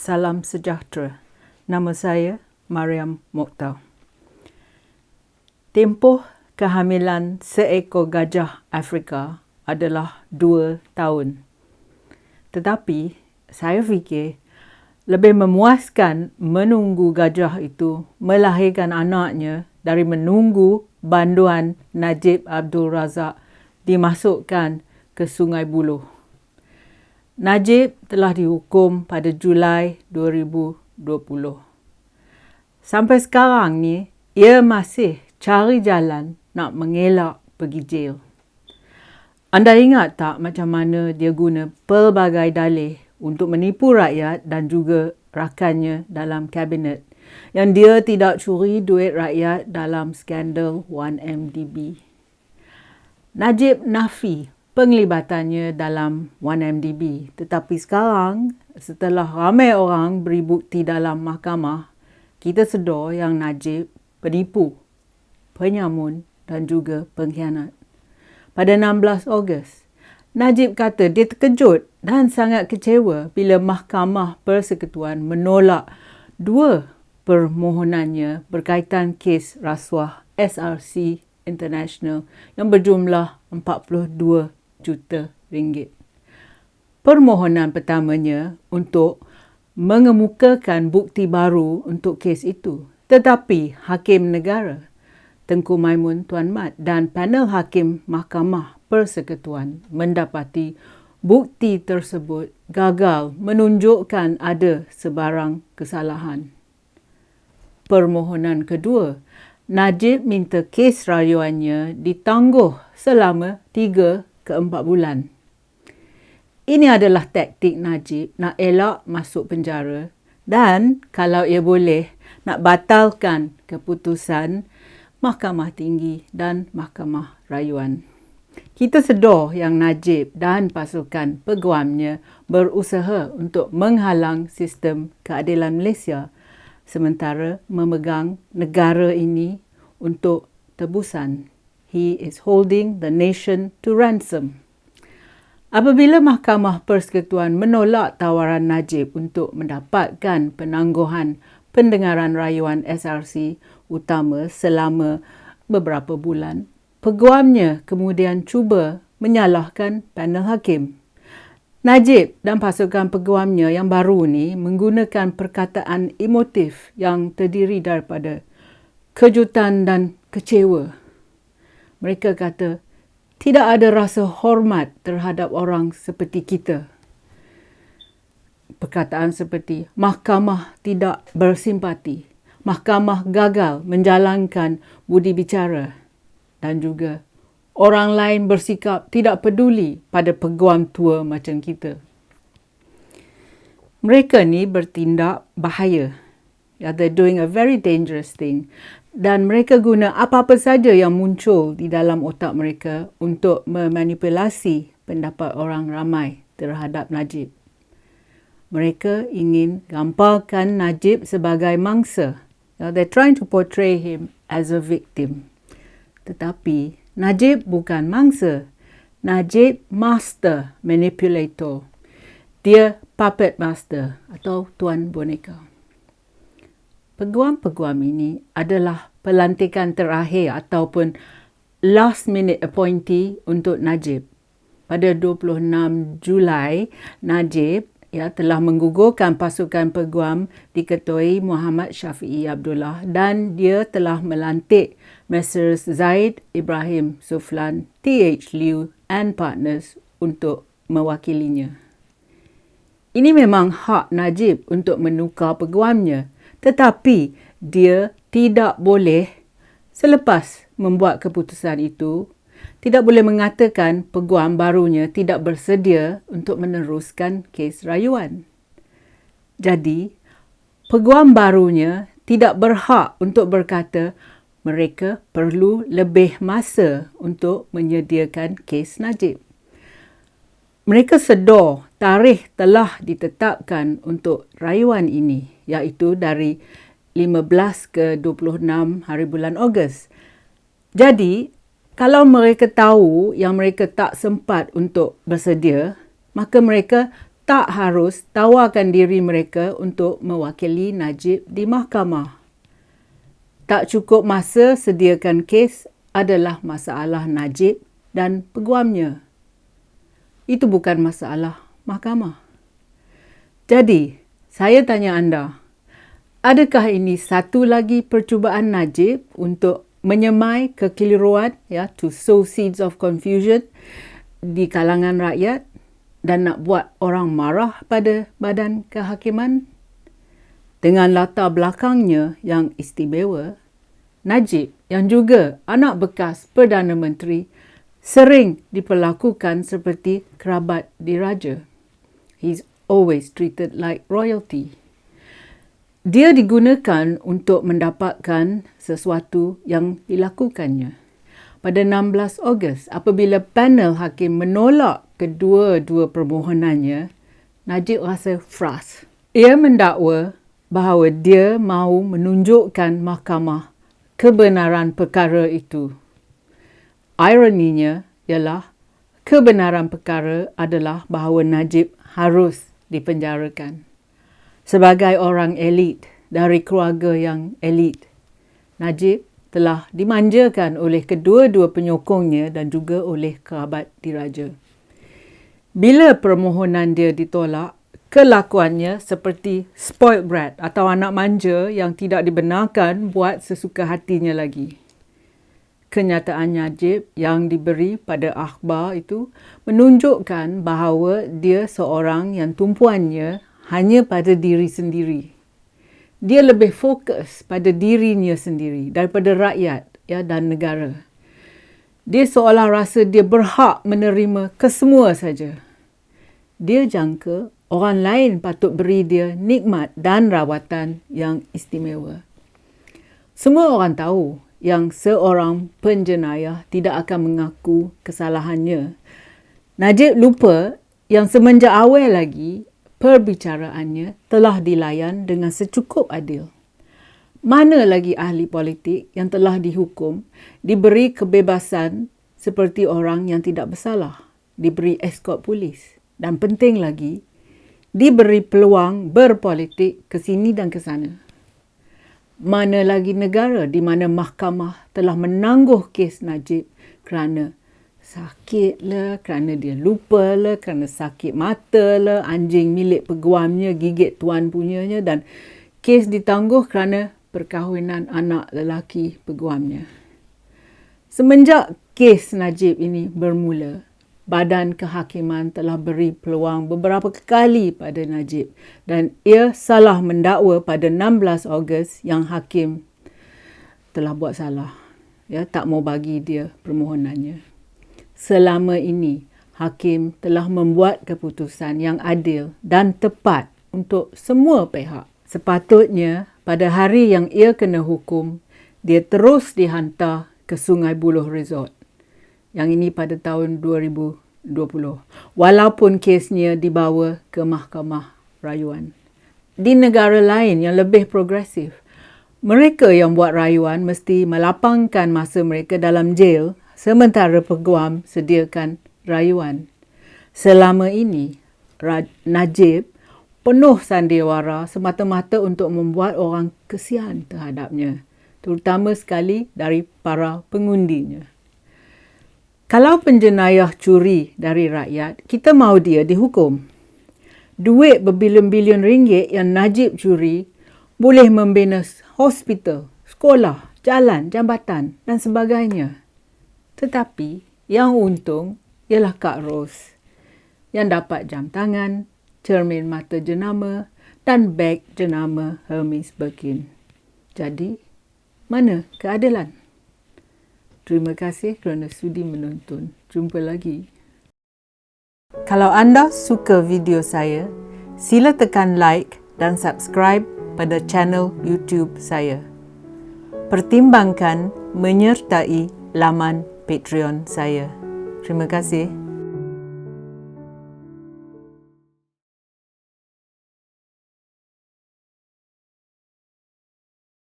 salam sejahtera. Nama saya Mariam Mokhtar. Tempoh kehamilan seekor gajah Afrika adalah 2 tahun. Tetapi saya fikir lebih memuaskan menunggu gajah itu melahirkan anaknya dari menunggu banduan Najib Abdul Razak dimasukkan ke Sungai Buloh. Najib telah dihukum pada Julai 2020. Sampai sekarang ni, ia masih cari jalan nak mengelak pergi jail. Anda ingat tak macam mana dia guna pelbagai dalih untuk menipu rakyat dan juga rakannya dalam kabinet yang dia tidak curi duit rakyat dalam skandal 1MDB. Najib nafi penglibatannya dalam 1MDB. Tetapi sekarang, setelah ramai orang beri bukti dalam mahkamah, kita sedar yang Najib penipu, penyamun dan juga pengkhianat. Pada 16 Ogos, Najib kata dia terkejut dan sangat kecewa bila Mahkamah Persekutuan menolak 2 permohonannya berkaitan kes rasuah SRC International yang berjumlah 42 juta ringgit. Permohonan pertamanya untuk mengemukakan bukti baru untuk kes itu. Tetapi Hakim Negara, Tengku Maimun Tuan Mat dan panel Hakim Mahkamah Persekutuan mendapati bukti tersebut gagal menunjukkan ada sebarang kesalahan. Permohonan kedua, Najib minta kes rayuannya ditangguh selama 3 ke 4 bulan. Ini adalah taktik Najib nak elak masuk penjara dan kalau ia boleh nak batalkan keputusan Mahkamah Tinggi dan Mahkamah Rayuan. Kita sedar yang Najib dan pasukan peguamnya berusaha untuk menghalang sistem keadilan Malaysia sementara memegang negara ini untuk tebusan. He is holding the nation to ransom. Apabila Mahkamah Persekutuan menolak tawaran Najib untuk mendapatkan penangguhan pendengaran rayuan SRC utama selama beberapa bulan, peguamnya kemudian cuba menyalahkan panel hakim. Najib dan pasukan peguamnya yang baru ni menggunakan perkataan emotif yang terdiri daripada kejutan dan kecewa. Mereka kata, tidak ada rasa hormat terhadap orang seperti kita. Perkataan seperti, mahkamah tidak bersimpati, mahkamah gagal menjalankan budi bicara dan juga orang lain bersikap tidak peduli pada peguam tua macam kita. Mereka ni bertindak bahaya. They're doing a very dangerous thing. Dan mereka guna apa-apa saja yang muncul di dalam otak mereka untuk memanipulasi pendapat orang ramai terhadap Najib. Mereka ingin gambarkan Najib sebagai mangsa. They're trying to portray him as a victim. Tetapi Najib bukan mangsa. Najib master manipulator. Dia puppet master atau tuan boneka. Peguam-peguam ini adalah pelantikan terakhir ataupun last minute appointee untuk Najib. Pada 26 Julai, Najib telah menggugurkan pasukan peguam diketuai Muhammad Syafiee Abdullah dan dia telah melantik Messrs. Zaid Ibrahim Suflan, T.H. Liu and partners untuk mewakilinya. Ini memang hak Najib untuk menukar peguamnya. Tetapi dia tidak boleh selepas membuat keputusan itu, tidak boleh mengatakan peguam barunya tidak bersedia untuk meneruskan kes rayuan. Jadi, peguam barunya tidak berhak untuk berkata mereka perlu lebih masa untuk menyediakan kes Najib. Mereka sedar tarikh telah ditetapkan untuk rayuan ini, iaitu dari 15 ke 26 hari bulan Ogos. Jadi, kalau mereka tahu yang mereka tak sempat untuk bersedia, maka mereka tak harus tawarkan diri mereka untuk mewakili Najib di mahkamah. Tak cukup masa sediakan kes adalah masalah Najib dan peguamnya. Itu bukan masalah mahkamah. Jadi, saya tanya anda, adakah ini satu lagi percubaan Najib untuk menyemai kekeliruan, to sow seeds of confusion di kalangan rakyat dan nak buat orang marah pada badan kehakiman? Dengan latar belakangnya yang istimewa, Najib yang juga anak bekas Perdana Menteri sering diperlakukan seperti kerabat diraja. He's always treated like royalty. Dia digunakan untuk mendapatkan sesuatu yang dilakukannya. Pada 16 Ogos, apabila panel hakim menolak kedua-dua permohonannya, Najib rasa frust. Ia mendakwa bahawa dia mahu menunjukkan mahkamah kebenaran perkara itu. Ironinya ialah kebenaran perkara adalah bahawa Najib harus dipenjarakan. Sebagai orang elit dari keluarga yang elit, Najib telah dimanjakan oleh kedua-dua penyokongnya dan juga oleh kerabat diraja. Bila permohonan dia ditolak, kelakuannya seperti spoiled brat atau anak manja yang tidak dibenarkan buat sesuka hatinya lagi. Kenyataan Najib yang diberi pada akhbar itu menunjukkan bahawa dia seorang yang tumpuannya hanya pada diri sendiri. Dia lebih fokus pada dirinya sendiri daripada rakyat dan negara. Dia seolah rasa dia berhak menerima kesemua saja. Dia jangka orang lain patut beri dia nikmat dan rawatan yang istimewa. Semua orang tahu yang seorang penjenayah tidak akan mengaku kesalahannya. Najib lupa yang semenjak awal lagi, perbicaraannya telah dilayan dengan secukup adil. Mana lagi ahli politik yang telah dihukum, diberi kebebasan seperti orang yang tidak bersalah, diberi eskort polis, dan penting lagi, diberi peluang berpolitik ke sini dan ke sana. Mana lagi negara di mana mahkamah telah menangguh kes Najib kerana sakit lah, kerana dia lupa lah, kerana sakit mata lah, anjing milik peguamnya gigit tuan punyanya dan kes ditangguh kerana perkahwinan anak lelaki peguamnya. Semenjak kes Najib ini bermula, Badan Kehakiman telah beri peluang beberapa kali pada Najib dan ia salah mendakwa pada 16 Ogos yang hakim telah buat salah. Tak mau bagi dia permohonannya. Selama ini, hakim telah membuat keputusan yang adil dan tepat untuk semua pihak. Sepatutnya, pada hari yang ia kena hukum, dia terus dihantar ke Sungai Buloh Resort. Yang ini pada tahun 2020. Walaupun kesnya dibawa ke Mahkamah Rayuan. Di negara lain yang lebih progresif, mereka yang buat rayuan mesti melapangkan masa mereka dalam jail sementara peguam sediakan rayuan. Selama ini, Najib penuh sandiwara semata-mata untuk membuat orang kesian terhadapnya, terutama sekali dari para pengundinya. Kalau penjenayah curi dari rakyat, kita mahu dia dihukum. Duit berbilion-bilion ringgit yang Najib curi boleh membina hospital, sekolah, jalan, jambatan dan sebagainya. Tetapi yang untung ialah Kak Ros yang dapat jam tangan, cermin mata jenama dan beg jenama Hermes Birkin. Jadi, mana keadilan? Terima kasih kerana sudi menonton. Jumpa lagi. Kalau anda suka video saya, sila tekan like dan subscribe pada channel YouTube saya. Pertimbangkan menyertai laman Patreon saya. Terima kasih.